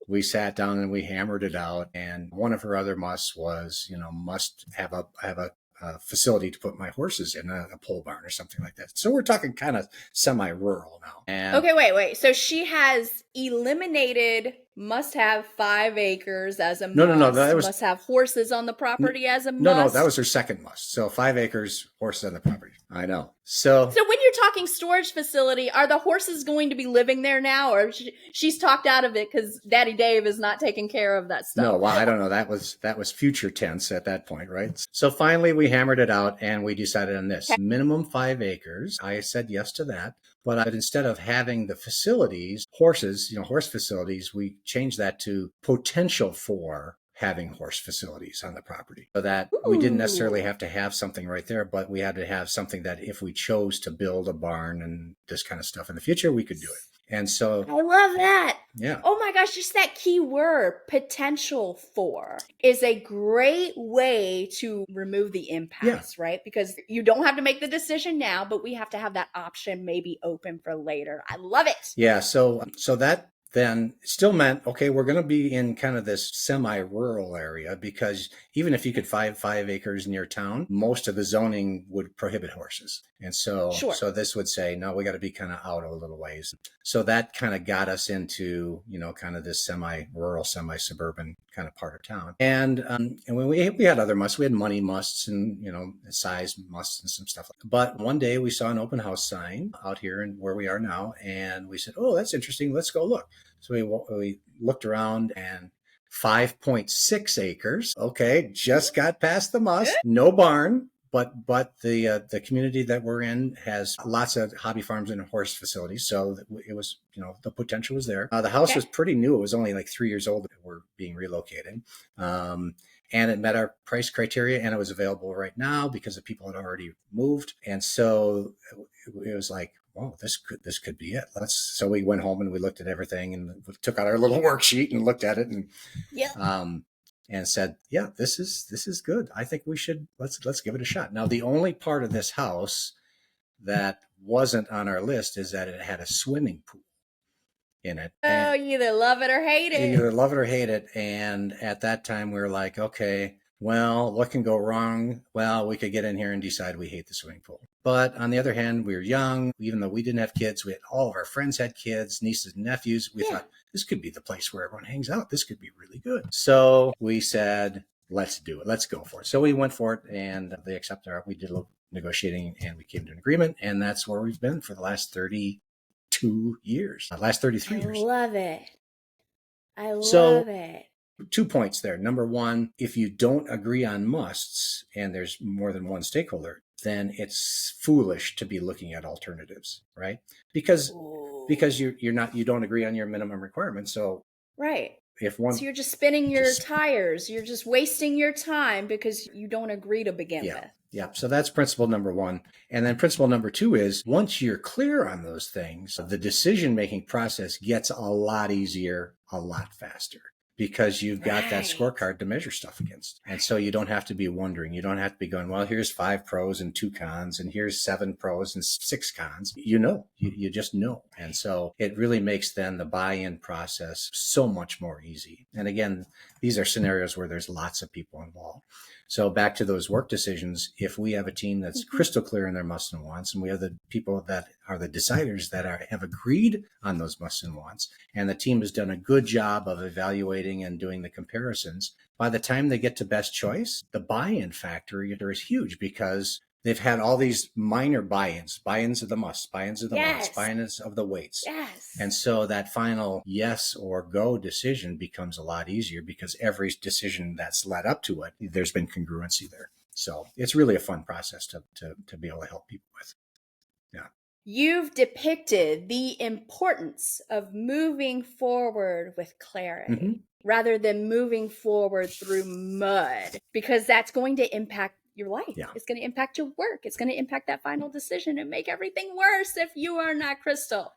we sat down and we hammered it out. And one of her other musts was, must have a facility to put my horses in, a pole barn or something like that. So we're talking kind of semi-rural now. And okay, wait. So she has eliminated must have 5 acres as a must. No. That was, must have horses on the property as a must. No, that was her second must. So 5 acres, horses on the property. I know. So when you're talking storage facility, are the horses going to be living there now, or she's talked out of it because Daddy Dave is not taking care of that stuff? No, well, I don't know. That was future tense at that point, right? So finally we hammered it out and we decided on this. Okay. Minimum 5 acres. I said yes to that. But instead of having the facilities, horses, horse facilities, we changed that to potential for having horse facilities on the property, so that we didn't necessarily have to have something right there, but we had to have something that if we chose to build a barn and this kind of stuff in the future, we could do it. And so I love that. Yeah. Oh my gosh, just that key word, potential for, is a great way to remove the impasse, right? Because you don't have to make the decision now, but we have to have that option maybe open for later. I love it. Yeah. So that then still meant, okay, we're going to be in kind of this semi-rural area, because even if you could find 5 acres near town, most of the zoning would prohibit horses. And so, so this would say, no, we got to be kind of out a little ways. So that kind of got us into, kind of this semi-rural, semi-suburban kind of part of town. And when we had other musts, we had money musts and, size musts and some stuff. But one day we saw an open house sign out here and where we are now. And we said, oh, that's interesting. Let's go look. So we looked around and 5.6 acres. Okay, just got past the must. No barn, but the community that we're in has lots of hobby farms and horse facilities. So it was, the potential was there. The house was pretty new. It was only like 3 years old that we're being relocated. And it met our price criteria, and it was available right now because the people had already moved. And so it was like, oh, this could be it. So we went home and we looked at everything and we took out our little worksheet and looked at it and and said, yeah, this is good. I think we should let's give it a shot. Now, the only part of this house that wasn't on our list is that it had a swimming pool in it. Oh, you either love it or hate it. Either love it or hate it. And at that time we were like, okay, well, what can go wrong? Well, we could get in here and decide we hate the swimming pool. But on the other hand, we were young. Even though we didn't have kids, all of our friends had kids, nieces and nephews. We thought this could be the place where everyone hangs out. This could be really good. So we said, let's do it. Let's go for it. So we went for it, and they accepted we did a little negotiating, and we came to an agreement. And that's where we've been for the last 32 years, last 33 years. I love it. I love it. 2 points there. Number one, if you don't agree on musts and there's more than one stakeholder, then it's foolish to be looking at alternatives, right? Because you don't agree on your minimum requirements. So so you're just spinning your tires. You're just wasting your time because you don't agree to begin with. Yeah. So that's principle number one. And then principle number two is, once you're clear on those things, the decision-making process gets a lot easier, a lot faster. because you've got that Right. scorecard to measure stuff against. And so you don't have to be wondering. You don't have to be going, well, here's 5 pros and 2 cons, and here's 7 pros and 6 cons. You just know. And so it really makes then the buy-in process so much more easy. And again, these are scenarios where there's lots of people involved. So back to those work decisions, if we have a team that's crystal clear in their musts and wants, and we have the people that are the deciders that have agreed on those musts and wants, and the team has done a good job of evaluating and doing the comparisons, by the time they get to best choice, the buy-in factor is huge because they've had all these minor buy-ins of the musts, buy-ins of the wants, buy-ins of the weights. Yes. And so that final yes or go decision becomes a lot easier because every decision that's led up to it, there's been congruency there. So it's really a fun process to be able to help people with. Yeah. You've depicted the importance of moving forward with clarity rather than moving forward through mud, because that's going to impact your life. Yeah. It's going to impact your work. It's going to impact that final decision and make everything worse if you are not crystal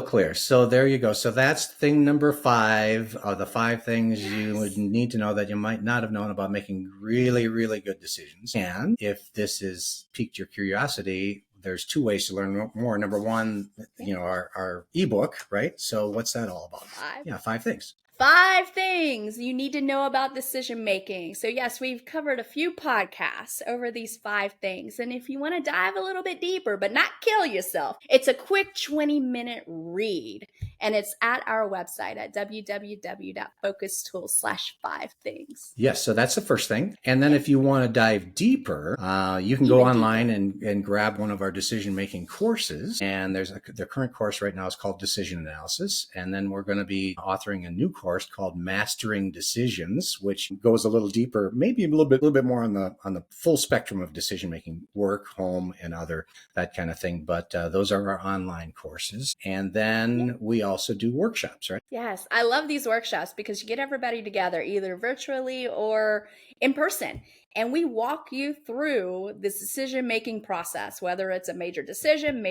clear. So there you go. So that's thing number 5 of the 5 things you would need to know that you might not have known about making really, really good decisions. And if this has piqued your curiosity, there's 2 ways to learn more. Number 1, our ebook, right? So what's that all about? 5. Yeah, 5 things. 5 things you need to know about decision making. So yes, we've covered a few podcasts over these 5 things. And if you want to dive a little bit deeper, but not kill yourself, it's a quick 20-minute read. And it's at our website at www.focustools/5things. Yes, so that's the first thing. And then if you want to dive deeper, you can go online and grab one of our decision-making courses. And the current course right now is called Decision Analysis. And then we're going to be authoring a new course called Mastering Decisions, which goes a little deeper, maybe a little bit more on the full spectrum of decision-making, work, home, and other, that kind of thing. But those are our online courses. And then we also do workshops, right? Yes, I love these workshops because you get everybody together either virtually or in person. And we walk you through this decision-making process, whether it's a major decision,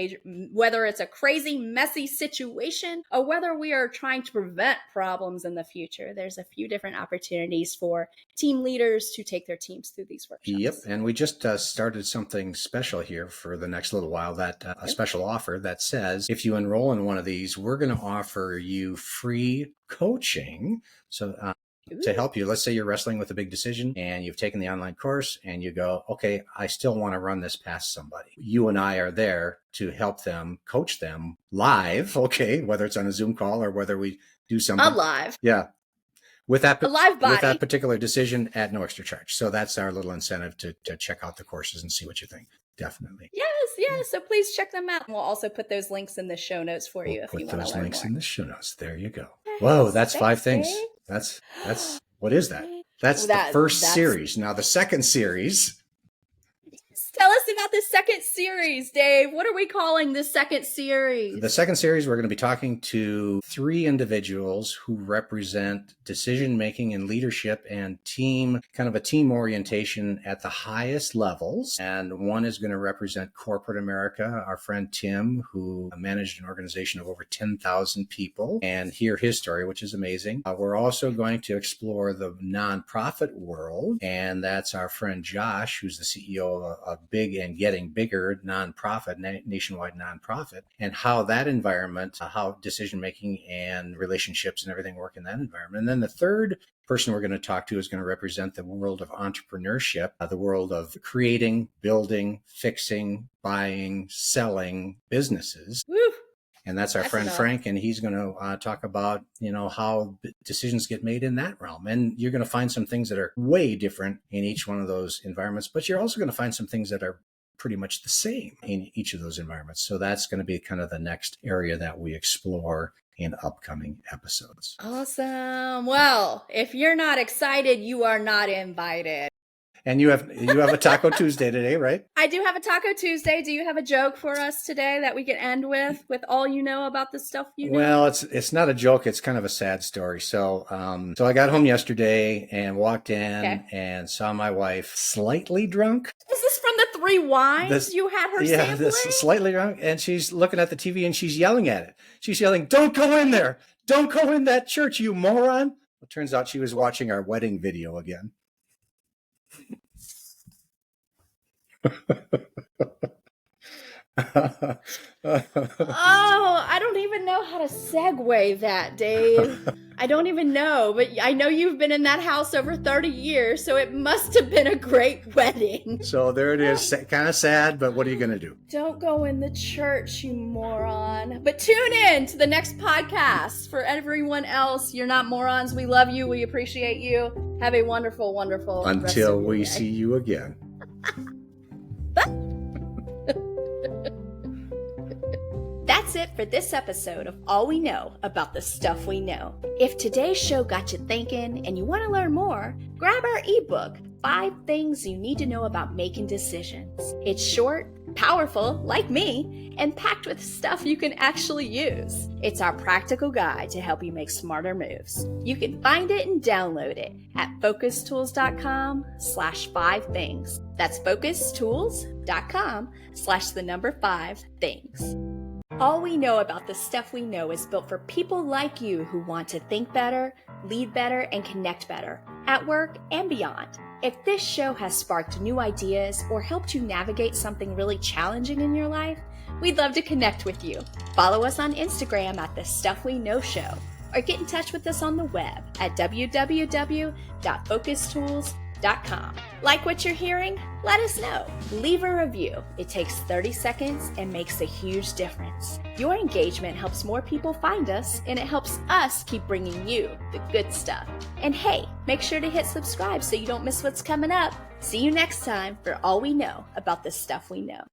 whether it's a crazy, messy situation, or whether we are trying to prevent problems in the future. There's a few different opportunities for team leaders to take their teams through these workshops. Yep, and we just started something special here for the next little while, a special offer that says if you enroll in one of these, we're going to offer you free coaching. So to help you, let's say you're wrestling with a big decision and you've taken the online course and you go, okay, I still want to run this past somebody. You and I are there to help them, coach them live, okay, whether it's on a Zoom call or whether we do something. Live. Yeah. With that particular decision at no extra charge. So that's our little incentive to check out the courses and see what you think. Definitely. Yes. So please check them out. And we'll also put those links in the show notes for you if you want to learn more. Put those links in the show notes. There you go. Yes, Whoa, that's 5 Dave. things. That's what is that? That's the first series. Now the second series. Tell us about the second series, Dave. What are we calling the second series? The second series, we're going to be talking to 3 individuals who represent decision-making and leadership and kind of a team orientation at the highest levels. And one is going to represent corporate America, our friend Tim, who managed an organization of over 10,000 people, and hear his story, which is amazing. We're also going to explore the nonprofit world, and that's our friend Josh, who's the CEO of a big and getting bigger nationwide nonprofit, and how that environment, how decision-making and relationships and everything work in that environment. And then the third person we're going to talk to is going to represent the world of entrepreneurship, the world of creating, building, fixing, buying, selling businesses. Woo! And that's our friend Frank, and he's going to talk about, how decisions get made in that realm. And you're going to find some things that are way different in each one of those environments, but you're also going to find some things that are pretty much the same in each of those environments. So that's going to be kind of the next area that we explore in upcoming episodes. Awesome. Well, if you're not excited, you are not invited. And you have a Taco Tuesday today, right? I do have a Taco Tuesday. Do you have a joke for us today that we can end with all you know about the stuff you know? Well, it's not a joke. It's kind of a sad story. So I got home yesterday and walked in and saw my wife slightly drunk. Is this from the 3 wines you had her sampling? Slightly drunk. And she's looking at the TV and she's yelling at it. She's yelling, "Don't go in there. Don't go in that church, you moron. It turns out she was watching our wedding video again. Oh, I don't even know how to segue that, Dave. I don't even know, but I know you've been in that house over 30 years, so it must have been a great wedding. So there it is. Kind of sad, but what are you going to do? Don't go in the church, you moron. But tune in to the next podcast. For everyone else, you're not morons. We love you. We appreciate you. Have a wonderful, wonderful rest Until of your we day. see you again. That's it for this episode of All We Know About the Stuff We Know. If today's show got you thinking and you want to learn more, grab our ebook, 5 Things You Need to Know About Making Decisions. It's short, powerful, like me, and packed with stuff you can actually use. It's our practical guide to help you make smarter moves. You can find it and download it at focustools.com/5things. That's focustools.com/5things. All We Know About the Stuff We Know is built for people like you who want to think better, lead better, and connect better, at work and beyond. If this show has sparked new ideas or helped you navigate something really challenging in your life, we'd love to connect with you. Follow us on Instagram at The Stuff We Know Show, or get in touch with us on the web at www.focustools.com. Like what you're hearing? Let us know. Leave a review. It takes 30 seconds and makes a huge difference. Your engagement helps more people find us, and it helps us keep bringing you the good stuff. And hey, make sure to hit subscribe so you don't miss what's coming up. See you next time for All We Know About the Stuff We Know.